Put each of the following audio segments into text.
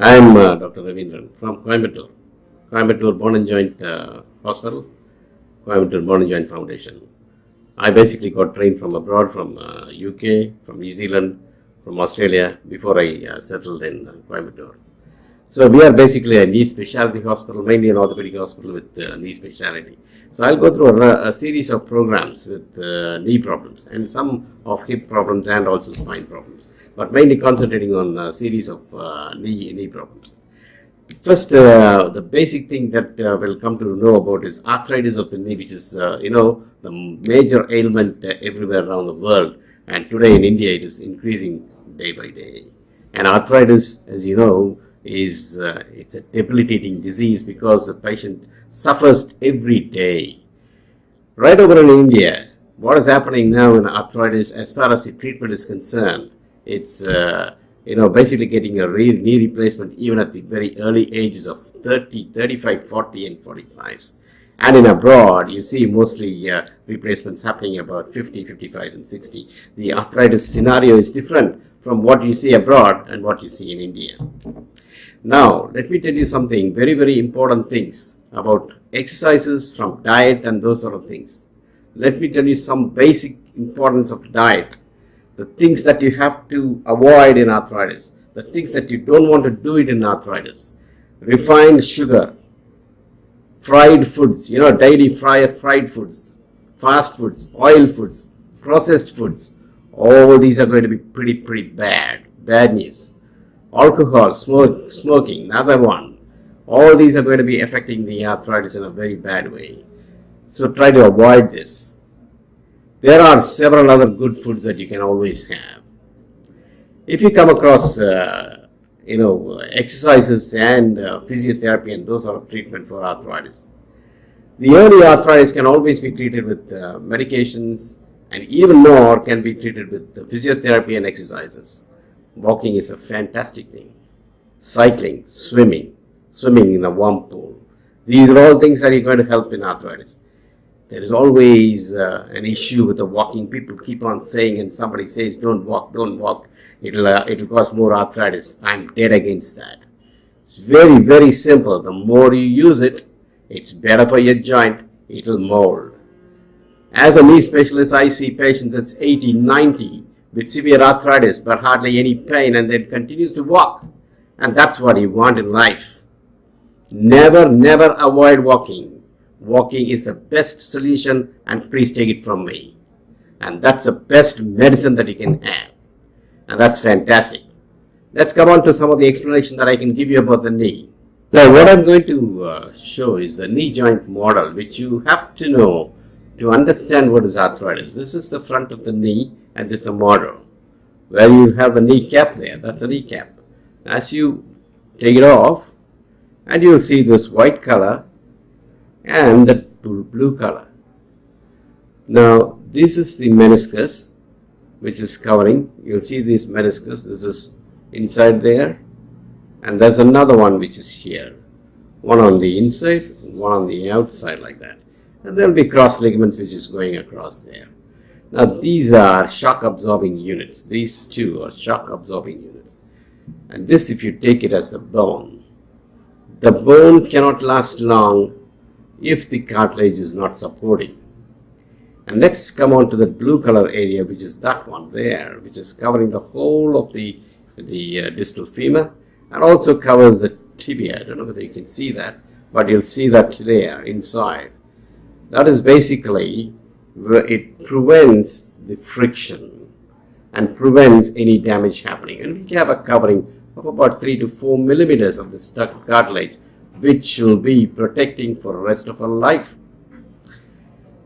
I am Dr. Ravindran from Coimbatore, Coimbatore Bone and Joint Hospital, Coimbatore Bone and Joint Foundation. I basically got trained from abroad, from UK, from New Zealand, from Australia, before I settled in Coimbatore. So we are basically a knee specialty hospital, mainly an orthopedic hospital with knee specialty. So I'll go through a series of programs with knee problems and some of hip problems and also spine problems, but mainly concentrating on a series of knee problems. First, the basic thing that we'll come to know about is arthritis of the knee, which is, the major ailment everywhere around the world. And today in India, it is increasing day by day. And arthritis, as you know, is it's a debilitating disease because the patient suffers every day. Right over in India, what is happening now in arthritis, as far as the treatment is concerned, it's basically getting a knee replacement even at the very early ages of 30, 35, 40 and 45s. And in abroad, you see mostly replacements happening about 50, 55 and 60. The arthritis scenario is different from what you see abroad and what you see in India. Now, let me tell you something, very, very important things about exercises, from diet and those sort of things. Let me tell you some basic importance of diet, the things that you have to avoid in arthritis, the things that you don't want to do it in arthritis. Refined sugar, fried foods, daily fried foods, fast foods, oil foods, processed foods, all these are going to be pretty bad news. Alcohol, smoking, another one. All these are going to be affecting the arthritis in a very bad way. So try to avoid this. There are several other good foods that you can always have. If you come across, exercises and physiotherapy and those sort of treatment for arthritis, the early arthritis can always be treated with medications, and even more can be treated with physiotherapy and exercises. Walking is a fantastic thing. Cycling, swimming in a warm pool. These are all things that are going to help in arthritis. There is always an issue with the walking. People keep on saying, and somebody says, don't walk. It'll cause more arthritis. I'm dead against that. It's very, very simple. The more you use it, it's better for your joint. It'll mold. As a knee specialist, I see patients that's 80, 90 with severe arthritis but hardly any pain, and then continues to walk. And that's what you want in life. Never avoid walking. Walking is the best solution, and please take it from me. And that's the best medicine that you can have. And that's fantastic. Let's come on to some of the explanation that I can give you about the knee. Now, what I'm going to show is the knee joint model, which you have to know to understand what is arthritis. This is the front of the knee, and this is a model where you have the kneecap there. That's a kneecap. As you take it off, and you'll see this white color and the blue color. Now, this is the meniscus, which is covering. You'll see this meniscus. This is inside there, and there's another one which is here. One on the inside, one on the outside, like that. And there'll be cross ligaments which is going across there. Now, these are shock absorbing units. These two are shock absorbing units. And this, if you take it as a bone, the bone cannot last long if the cartilage is not supporting. And next, come on to the blue color area, which is that one there, which is covering the whole of the distal femur, and also covers the tibia. I don't know whether you can see that, but you'll see that there inside. That is basically where it prevents the friction and prevents any damage happening. And we have a covering of about 3 to 4 millimeters of the stuck cartilage, which will be protecting for the rest of our life.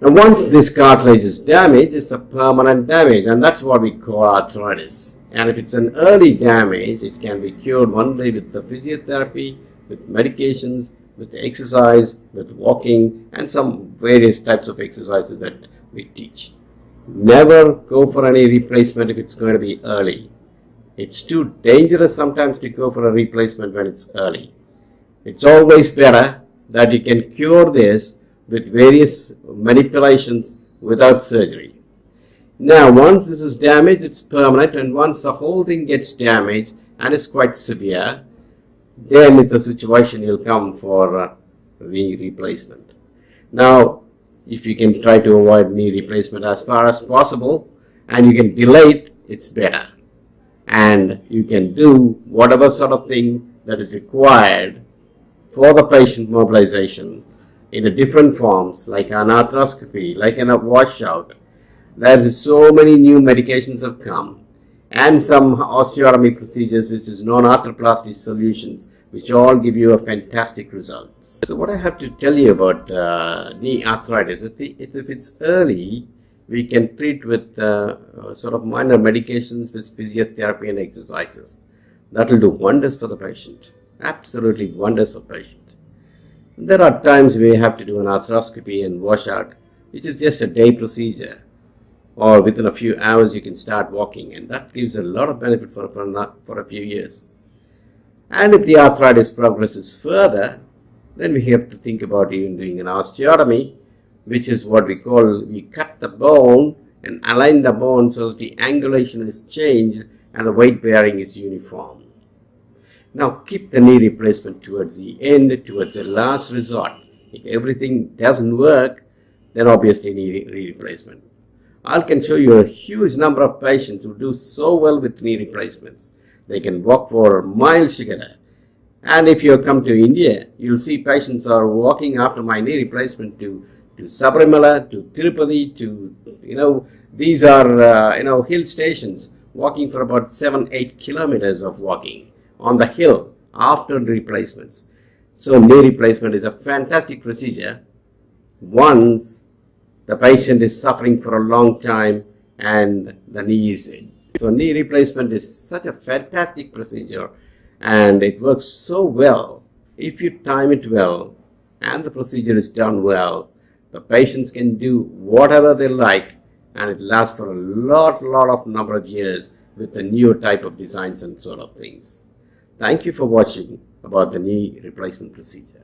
Now, once this cartilage is damaged, it's a permanent damage, and that's what we call arthritis. And if it's an early damage, it can be cured only with the physiotherapy, with medications, with exercise, with walking, and some various types of exercises that we teach. Never go for any replacement if it's going to be early. It's too dangerous sometimes to go for a replacement when it's early. It's always better that you can cure this with various manipulations without surgery. Now, once this is damaged, it's permanent, and once the whole thing gets damaged and is quite severe, then it's a situation you'll come for knee replacement. Now, if you can try to avoid knee replacement as far as possible and you can delay it, it's better. And you can do whatever sort of thing that is required for the patient mobilization in a different forms, like an arthroscopy, like a washout. There is so many new medications have come, and some osteotomy procedures, which is non-arthroplasty solutions, which all give you a fantastic results. So what I have to tell you about knee arthritis, if it's early, we can treat with sort of minor medications with physiotherapy and exercises. That will do wonders for the patient, absolutely wonders for the patient. There are times we have to do an arthroscopy and washout, which is just a day procedure, or within a few hours you can start walking, and that gives a lot of benefit for a few years. And if the arthritis progresses further, then we have to think about even doing an osteotomy, which is what we cut the bone and align the bone so that the angulation is changed and the weight bearing is uniform. Now keep the knee replacement towards the end, towards the last resort. If everything doesn't work, then obviously knee replacement. I can show you a huge number of patients who do so well with knee replacements. They can walk for miles together. And if you come to India, you'll see patients are walking after my knee replacement to Sabarimala, to Tirupati, to, these are, hill stations, walking for about 7-8 kilometers of walking on the hill after replacements. So knee replacement is a fantastic procedure once the patient is suffering for a long time and the knee is in. So knee replacement is such a fantastic procedure and it works so well. If you time it well and the procedure is done well, the patients can do whatever they like and it lasts for a lot of number of years with the newer type of designs and sort of things. Thank you for watching about the knee replacement procedure.